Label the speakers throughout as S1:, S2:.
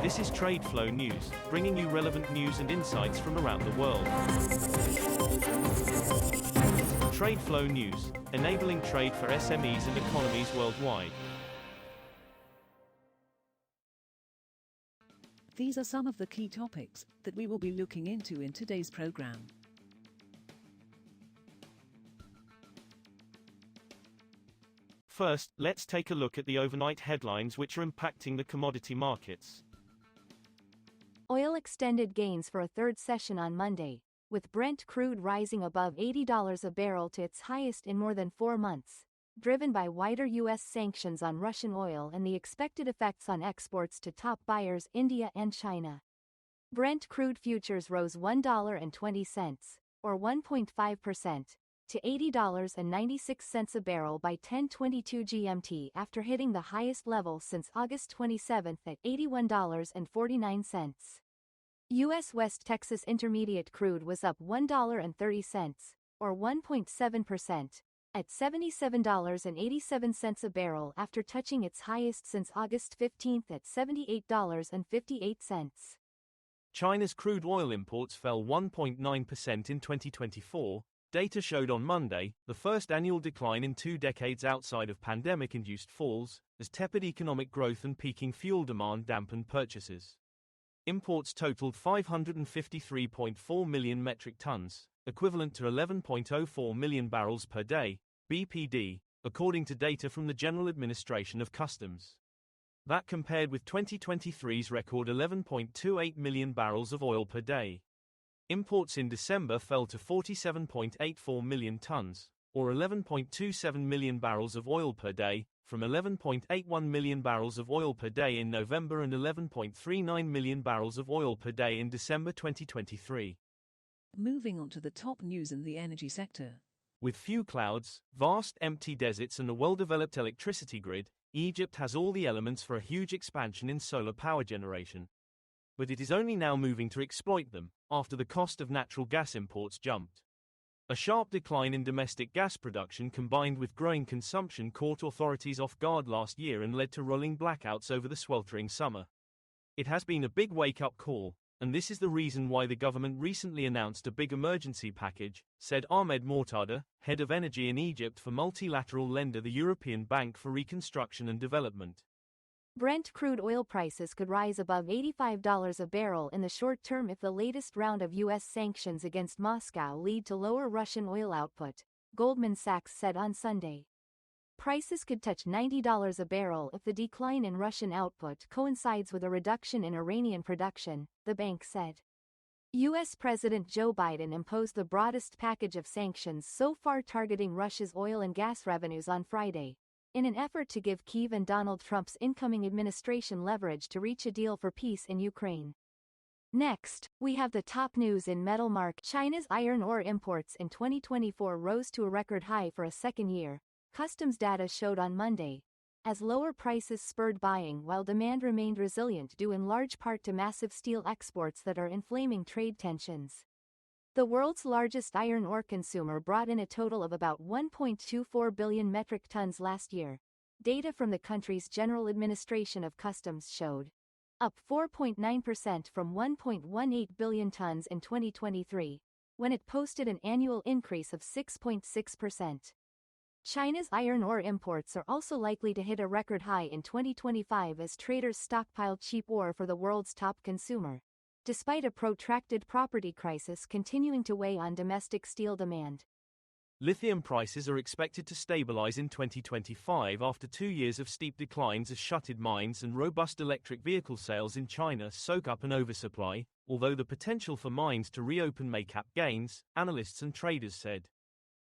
S1: This is TradeFlow News, bringing you relevant news and insights from around the world. TradeFlow News, enabling trade for SMEs and economies worldwide.
S2: These are some of the key topics that we will be looking into in today's program.
S1: First, let's take a look at the overnight headlines which are impacting the commodity markets.
S3: Oil extended gains for a third session on Monday, with Brent crude rising above $80 a barrel to its highest in more than 4 months, driven by wider U.S. sanctions on Russian oil and the expected effects on exports to top buyers India and China. Brent crude futures rose $1.20, or 1.5%, to $80.96 a barrel by 10:22 GMT after hitting the highest level since August 27 at $81.49. U.S. West Texas Intermediate crude was up $1.30, or 1.7%, at $77.87 a barrel after touching its highest since August 15 at $78.58.
S1: China's crude oil imports fell 1.9% in 2024, data showed on Monday, the first annual decline in 2 decades outside of pandemic-induced falls, as tepid economic growth and peaking fuel demand dampened purchases. Imports totaled 553.4 million metric tons, equivalent to 11.04 million barrels per day, BPD, according to data from the General Administration of Customs. That compared with 2023's record 11.28 million barrels of oil per day. Imports in December fell to 47.84 million tons, or 11.27 million barrels of oil per day, from 11.81 million barrels of oil per day in November and 11.39 million barrels of oil per day in December 2023.
S2: Moving on to the top news in the energy sector.
S1: With few clouds, vast empty deserts and a well-developed electricity grid, Egypt has all the elements for a huge expansion in solar power generation. But it is only now moving to exploit them, after the cost of natural gas imports jumped. A sharp decline in domestic gas production combined with growing consumption caught authorities off guard last year and led to rolling blackouts over the sweltering summer. It has been a big wake-up call, and this is the reason why the government recently announced a big emergency package, said Ahmed Mortada, head of energy in Egypt for multilateral lender the European Bank for Reconstruction and Development.
S3: Brent crude oil prices could rise above $85 a barrel in the short term if the latest round of U.S. sanctions against Moscow lead to lower Russian oil output, Goldman Sachs said on Sunday. Prices could touch $90 a barrel if the decline in Russian output coincides with a reduction in Iranian production, the bank said. U.S. President Joe Biden imposed the broadest package of sanctions so far targeting Russia's oil and gas revenues on Friday, in an effort to give Kyiv and Donald Trump's incoming administration leverage to reach a deal for peace in Ukraine. Next, we have the top news in metal market. China's iron ore imports in 2024 rose to a record high for a second year, customs data showed on Monday, as lower prices spurred buying while demand remained resilient due in large part to massive steel exports that are inflaming trade tensions. The world's largest iron ore consumer brought in a total of about 1.24 billion metric tons last year, data from the country's General Administration of Customs showed. Up 4.9% from 1.18 billion tons in 2023, when it posted an annual increase of 6.6%. China's iron ore imports are also likely to hit a record high in 2025 as traders stockpile cheap ore for the world's top consumer, despite a protracted property crisis continuing to weigh on domestic steel demand.
S1: Lithium prices are expected to stabilize in 2025 after 2 years of steep declines as shuttered mines and robust electric vehicle sales in China soak up an oversupply, although the potential for mines to reopen may cap gains, analysts and traders said.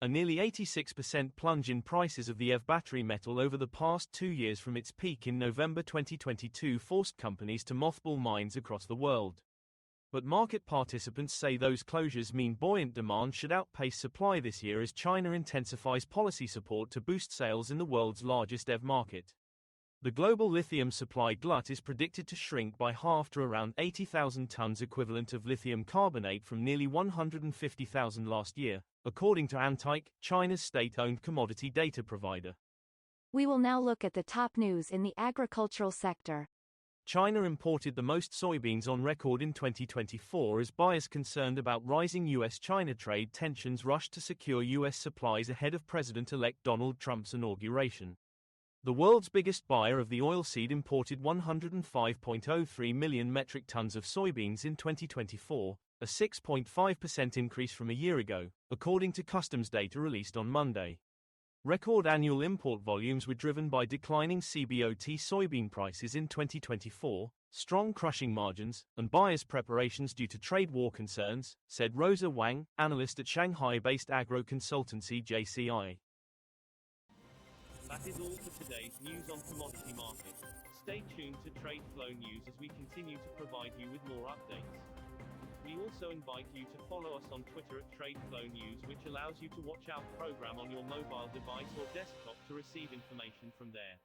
S1: A nearly 86% plunge in prices of the EV battery metal over the past 2 years from its peak in November 2022 forced companies to mothball mines across the world. But market participants say those closures mean buoyant demand should outpace supply this year as China intensifies policy support to boost sales in the world's largest EV market. The global lithium supply glut is predicted to shrink by half to around 80,000 tons equivalent of lithium carbonate from nearly 150,000 last year, according to Antike, China's state-owned commodity data provider.
S3: We will now look at the top news in the agricultural sector.
S1: China imported the most soybeans on record in 2024 as buyers concerned about rising US-China trade tensions rushed to secure US supplies ahead of President-elect Donald Trump's inauguration. The world's biggest buyer of the oilseed imported 105.03 million metric tons of soybeans in 2024, a 6.5% increase from a year ago, according to customs data released on Monday. Record annual import volumes were driven by declining CBOT soybean prices in 2024, strong crushing margins, and buyers' preparations due to trade war concerns, said Rosa Wang, analyst at Shanghai-based agro consultancy JCI.
S4: That is all for today's news on commodity markets. Stay tuned to TradeFlow News as we continue to provide you with more updates. We also invite you to follow us on Twitter at TradeFlow News, which allows you to watch our program on your mobile device or desktop to receive information from there.